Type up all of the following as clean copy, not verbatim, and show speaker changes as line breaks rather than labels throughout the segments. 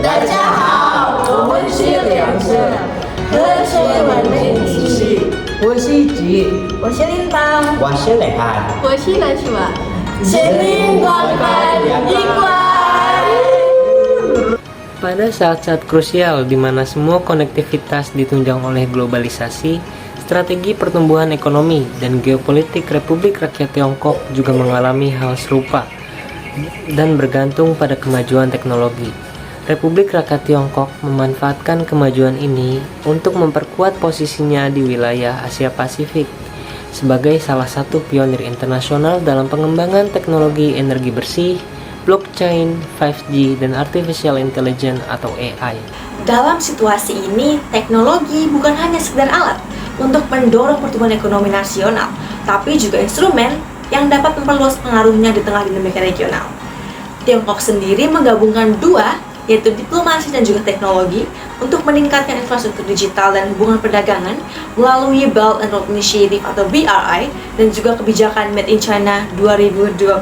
大家好，我们是两社科学文明体系。
我是吉，
我是铃铛，
我是磊涵，
我是蓝雪娃。
全民光看一关。
Pada saat-saat krusial di mana semua konektivitas ditunjang oleh globalisasi, strategi pertumbuhan ekonomi dan geopolitik Republik Rakyat Tiongkok juga mengalami hal serupa dan bergantung pada kemajuan teknologi. Republik Rakyat Tiongkok memanfaatkan kemajuan ini untuk memperkuat posisinya di wilayah Asia Pasifik sebagai salah satu pionir internasional dalam pengembangan teknologi energi bersih, blockchain, 5G, dan artificial intelligence atau AI.
Dalam situasi ini, teknologi bukan hanya sekedar alat untuk mendorong pertumbuhan ekonomi nasional, tapi juga instrumen yang dapat memperluas pengaruhnya di tengah dinamika regional. Tiongkok sendiri menggabungkan dua, yaitu diplomasi dan juga teknologi, untuk meningkatkan infrastruktur digital dan hubungan perdagangan melalui Belt and Road Initiative atau BRI dan juga kebijakan Made in China 2025.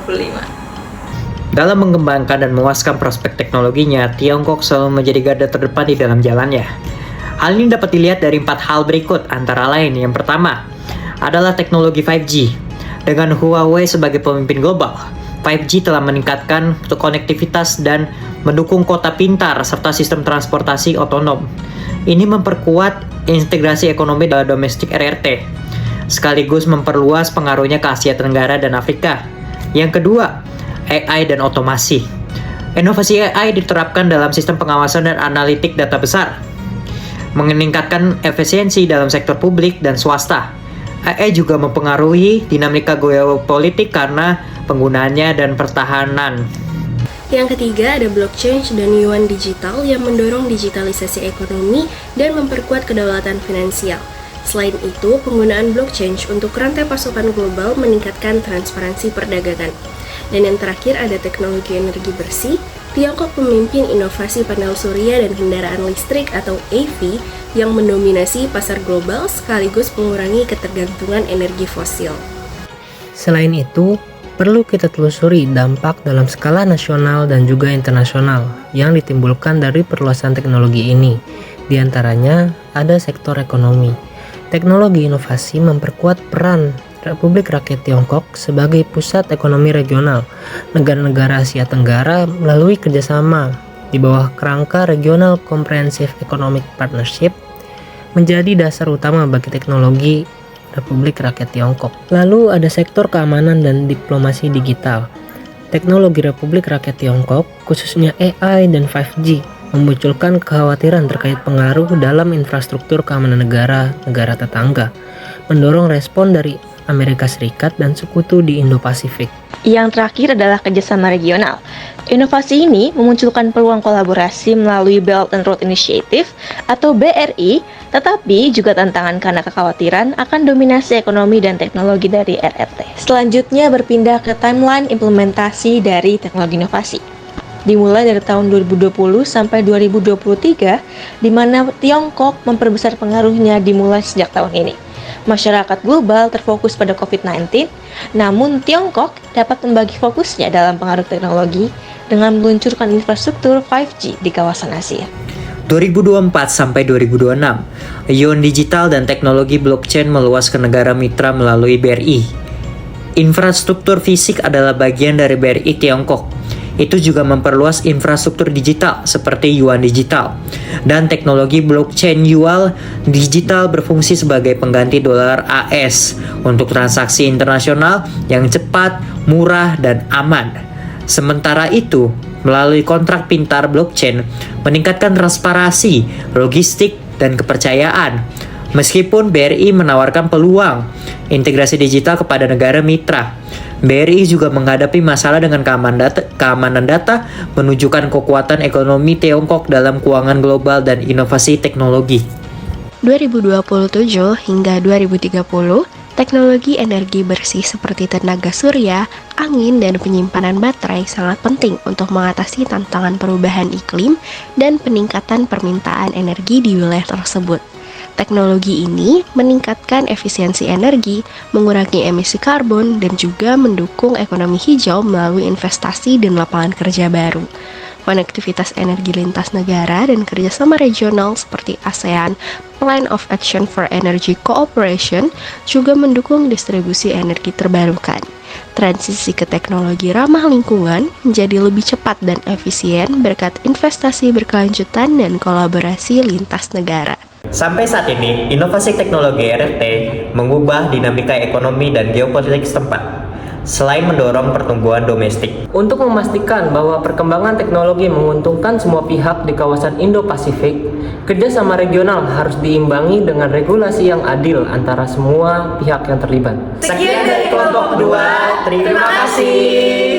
Dalam mengembangkan dan memuaskan prospek teknologinya, Tiongkok selalu menjadi garda terdepan di dalam jalannya. Hal ini dapat dilihat dari 4 hal berikut, antara lain yang pertama adalah teknologi 5G. Dengan Huawei sebagai pemimpin global, 5G telah meningkatkan konektivitas dan mendukung kota pintar serta sistem transportasi otonom. Ini memperkuat integrasi ekonomi dalam domestik RRT, sekaligus memperluas pengaruhnya ke Asia Tenggara dan Afrika. Yang kedua, AI dan otomasi. Inovasi AI diterapkan dalam sistem pengawasan dan analitik data besar, meningkatkan efisiensi dalam sektor publik dan swasta. AI juga mempengaruhi dinamika geopolitik karena penggunaannya dan pertahanan.
Yang ketiga ada blockchain dan yuan digital yang mendorong digitalisasi ekonomi dan memperkuat kedaulatan finansial. Selain itu, penggunaan blockchain untuk rantai pasokan global meningkatkan transparansi perdagangan. Dan yang terakhir ada teknologi energi bersih. Tiongkok memimpin inovasi panel surya dan kendaraan listrik atau EV yang mendominasi pasar global sekaligus mengurangi ketergantungan energi fosil.
Selain itu, perlu kita telusuri dampak dalam skala nasional dan juga internasional yang ditimbulkan dari perluasan teknologi ini. Di antaranya ada sektor ekonomi. Teknologi inovasi memperkuat peran Republik Rakyat Tiongkok sebagai pusat ekonomi regional negara-negara Asia Tenggara melalui kerjasama di bawah kerangka Regional Comprehensive Economic Partnership menjadi dasar utama bagi teknologi Republik Rakyat Tiongkok. Lalu ada sektor keamanan dan diplomasi digital. Teknologi Republik Rakyat Tiongkok, khususnya AI dan 5G, memunculkan kekhawatiran terkait pengaruh dalam infrastruktur keamanan negara tetangga, mendorong respon dari Amerika Serikat dan sekutu di Indo-Pasifik.
Yang terakhir adalah kerjasama regional. Inovasi ini memunculkan peluang kolaborasi melalui Belt and Road Initiative atau BRI, tetapi juga tantangan karena kekhawatiran akan dominasi ekonomi dan teknologi dari RRT. Selanjutnya berpindah ke timeline implementasi dari teknologi inovasi. Dimulai dari tahun 2020 sampai 2023, di mana Tiongkok memperbesar pengaruhnya dimulai sejak tahun ini. Masyarakat global terfokus pada COVID-19, namun Tiongkok dapat membagi fokusnya dalam pengaruh teknologi dengan meluncurkan infrastruktur 5G di kawasan Asia.
2024 sampai 2026, yuan digital dan teknologi blockchain meluas ke negara mitra melalui BRI. Infrastruktur fisik adalah bagian dari BRI Tiongkok. Itu juga memperluas infrastruktur digital seperti yuan digital. Dan teknologi blockchain yuan digital berfungsi sebagai pengganti dolar AS untuk transaksi internasional yang cepat, murah, dan aman. Sementara itu, melalui kontrak pintar blockchain meningkatkan transparansi, logistik, dan kepercayaan. Meskipun BRI menawarkan peluang integrasi digital kepada negara mitra, BRI juga menghadapi masalah dengan keamanan data, menunjukkan kekuatan ekonomi Tiongkok dalam keuangan global dan inovasi teknologi.
2027 hingga 2030, teknologi energi bersih seperti tenaga surya, angin, dan penyimpanan baterai sangat penting untuk mengatasi tantangan perubahan iklim dan peningkatan permintaan energi di wilayah tersebut. Teknologi ini meningkatkan efisiensi energi, mengurangi emisi karbon, dan juga mendukung ekonomi hijau melalui investasi dan lapangan kerja baru. konektivitas energi lintas negara dan kerjasama regional seperti ASEAN Plan of Action for Energy Cooperation juga mendukung distribusi energi terbarukan. Transisi ke teknologi ramah lingkungan menjadi lebih cepat dan efisien berkat investasi berkelanjutan dan kolaborasi lintas negara.
Sampai saat ini, inovasi teknologi RT mengubah dinamika ekonomi dan geopolitik setempat, selain mendorong pertumbuhan domestik.
Untuk memastikan bahwa perkembangan teknologi menguntungkan semua pihak di kawasan Indo-Pasifik, kerjasama regional harus diimbangi dengan regulasi yang adil antara semua pihak yang terlibat.
Sekian dari kelompok kedua, terima kasih.